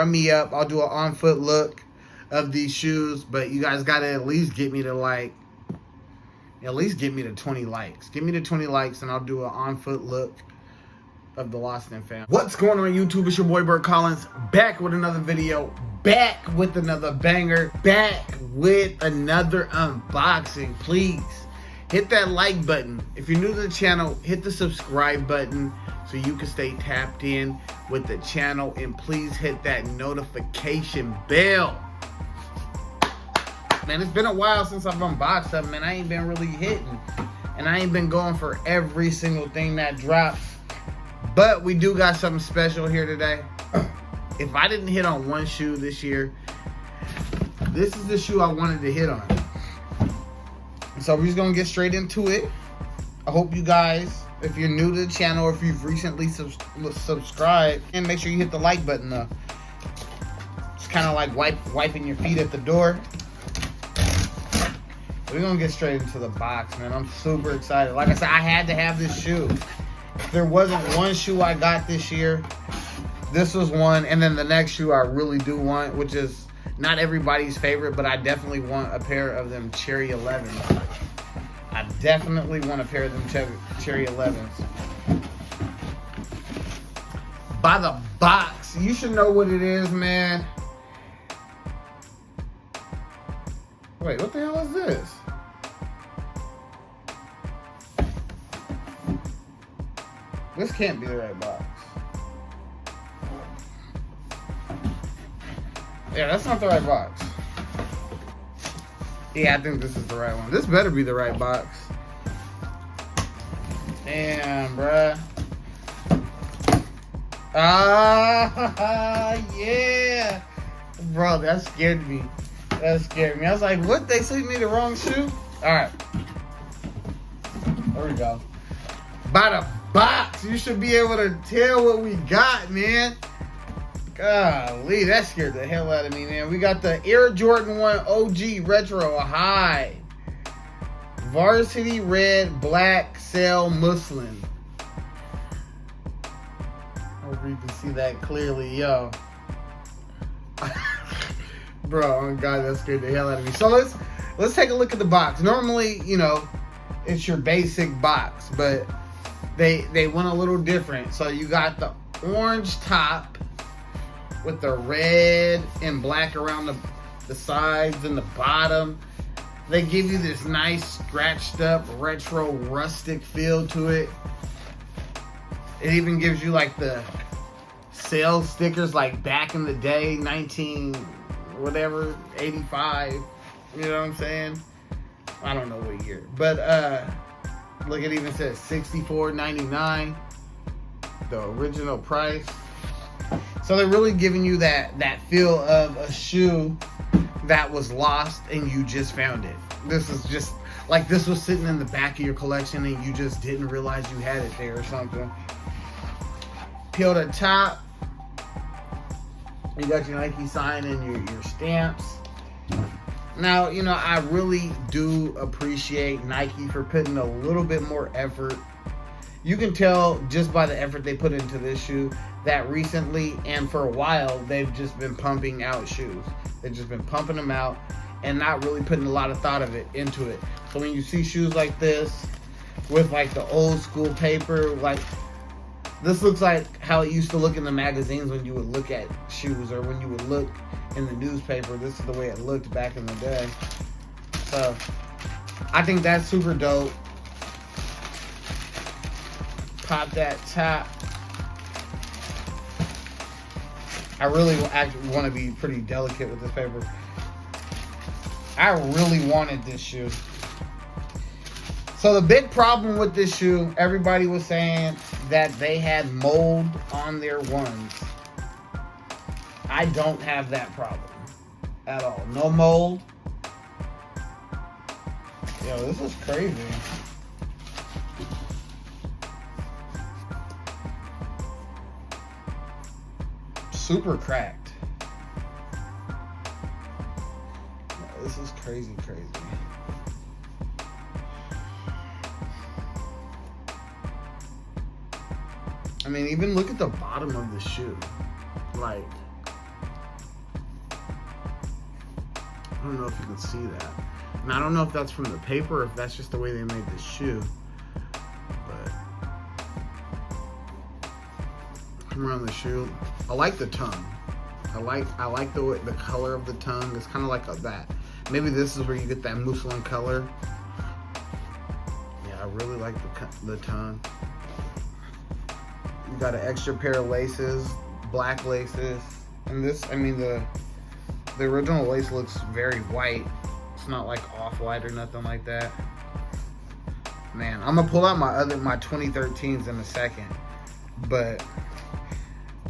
run me up. I'll do an on-foot look of these shoes, but you guys got to at least get me to like, at least get me to 20 likes. Give me to 20 likes and I'll do an on-foot look of the Lost and Found. What's going on YouTube? It's your boy Bert Collins, back with another video, back with another banger, back with another unboxing. Please hit that like button. If you're new to the channel, hit the subscribe button so you can stay tapped in with the channel, and please hit that notification bell. Man, it's been a while since I've unboxed something, man. I ain't been really hitting, and I ain't been going for every single thing that drops. But we do got something special here today. If I didn't hit on one shoe this year, this is the shoe I wanted to hit on. So we're just gonna get straight into it. I hope you guys, if you're new to the channel or if you've recently subscribed, and make sure you hit the like button though. It's kind of like wiping your feet at the door. We're gonna get straight into the box, man. I'm super excited. Like I said, I had to have this shoe. If there wasn't one shoe I got this year, this was one. And then the next shoe I really do want, which is not everybody's favorite, but I definitely want a pair of them Cherry 11s. I definitely want a pair of them Cherry 11s. By the box, you should know what it is, man. Wait, what the hell is this? This can't be the right box. Yeah, that's not the right box. Yeah, I think this is the right one. This better be the right box. Damn, bruh. Ah, yeah. Bro, that scared me. That scared me. I was like, what? They sent me the wrong shoe? Alright. There we go. By the box. You should be able to tell what we got, man. Golly, that scared the hell out of me, man. We got the Air Jordan 1 OG Retro High. Varsity Red Black Sail Muslin. Hope you can see that clearly, yo. Bro, oh God, that scared the hell out of me. So let's take a look at the box. Normally, you know, it's your basic box, but they went a little different. So you got the orange top with the red and black around the sides and the bottom. They give you this nice scratched up retro rustic feel to it. It even gives you like the sales stickers like back in the day, 85, you know what I'm saying? I don't know what year, but look, it even says $64.99, the original price. So they're really giving you that feel of a shoe that was lost and you just found it. This is just like this was sitting in the back of your collection and you just didn't realize you had it there or something. Peel the top. You got your Nike sign and your stamps. Now, you know, I really do appreciate Nike for putting a little bit more effort. You can tell just by the effort they put into this shoe that recently and for a while they've just been pumping out shoes. They've just been pumping them out and not really putting a lot of thought of it into it. So when you see shoes like this with like the old school paper, like this looks like how it used to look in the magazines when you would look at shoes, or when you would look in the newspaper. This is the way it looked back in the day. So I think that's super dope. Pop that top. I really actually want to be pretty delicate with this paper. I really wanted this shoe. So the big problem with this shoe, everybody was saying that they had mold on their ones. I don't have that problem at all. No mold. Yo, this is crazy. Super cracked. This is crazy. I mean, even look at the bottom of the shoe. Like, don't know if you can see that. And I don't know if that's from the paper or if that's just the way they made the shoe. But come around the shoe. I like the tongue. I like the color of the tongue. It's kind of like that. Maybe this is where you get that mousseline color. Yeah, I really like the tongue. You got an extra pair of laces, black laces. And this, I mean, the original lace looks very white. It's not like off-white or nothing like that. Man, I'm gonna pull out my 2013s in a second. But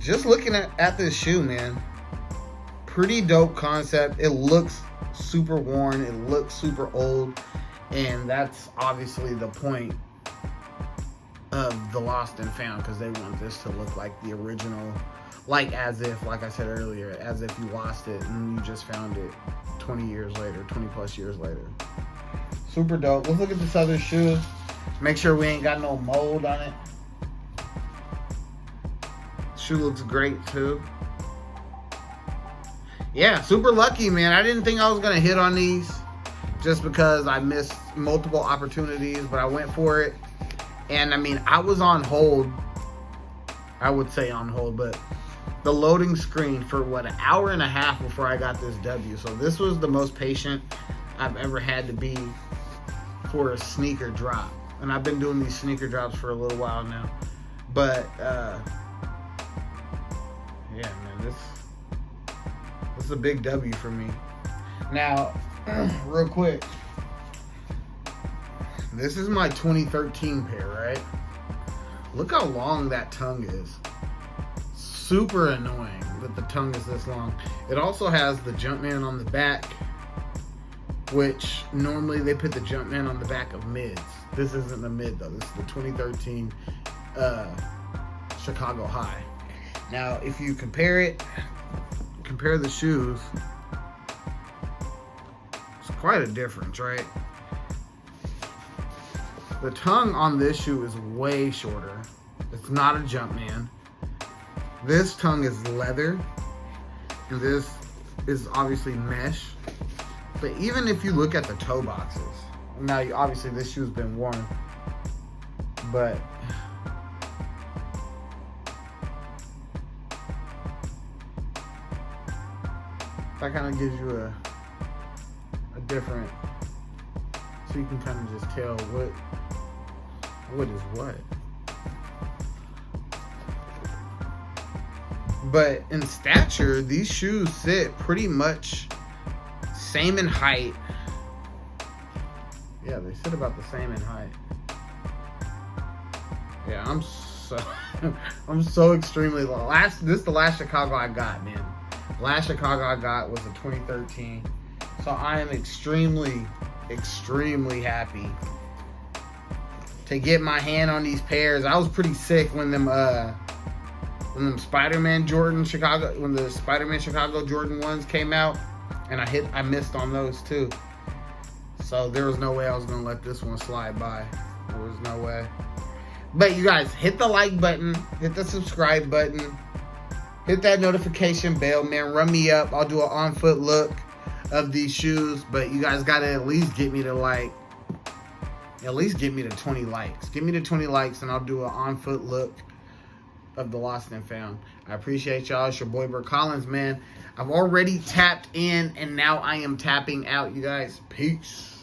just looking at this shoe, man, pretty dope concept. It looks super worn. It looks super old. And that's obviously the point of the Lost and Found, because they want this to look like the original, like as if, like I said earlier, as if you lost it and you just found it 20 years later, 20 plus years later. Super dope. Let's look at this other shoe. Make sure we ain't got no mold on it. Shoe looks great too. Yeah, super lucky, man. I didn't think I was gonna hit on these just because I missed multiple opportunities, but I went for it. And I mean, I was on hold. I would say on hold, but the loading screen for what, an hour and a half before I got this W. So this was the most patient I've ever had to be for a sneaker drop. And I've been doing these sneaker drops for a little while now. But yeah, man, this is a big W for me. Now, real quick, this is my 2013 pair, right? Look how long that tongue is. Super annoying that the tongue is this long. It also has the Jumpman on the back, which normally they put the Jumpman on the back of mids. This isn't a mid though. This is the 2013 Chicago High. Now, if you compare the shoes, it's quite a difference, right? The tongue on this shoe is way shorter. It's not a Jumpman. This tongue is leather, and this is obviously mesh. But even if you look at the toe boxes, now obviously this shoe's been worn, but that kind of gives you a different, so you can kind of just tell what is what. But in stature, these shoes sit pretty much same in height. Yeah, they sit about the same in height. Yeah, I'm so extremely low. This is the last Chicago I got, man. Last Chicago I got was a 2013. So I am extremely, extremely happy to get my hand on these pairs. I was pretty sick when them Spider-Man Jordan Chicago, when the Spider-Man Chicago Jordan 1s came out, and I missed on those too. So there was no way I was gonna let this one slide by. There was no way. But you guys, hit the like button, hit the subscribe button, hit that notification bell, man. Run me up. I'll do an on-foot look of these shoes. But you guys gotta at least get me to at least get me to 20 likes. Give me to 20 likes and I'll do an on-foot look of the Lost and Found. I appreciate y'all. It's your boy Bert Collins, man. I've already tapped in and now I am tapping out, you guys. Peace.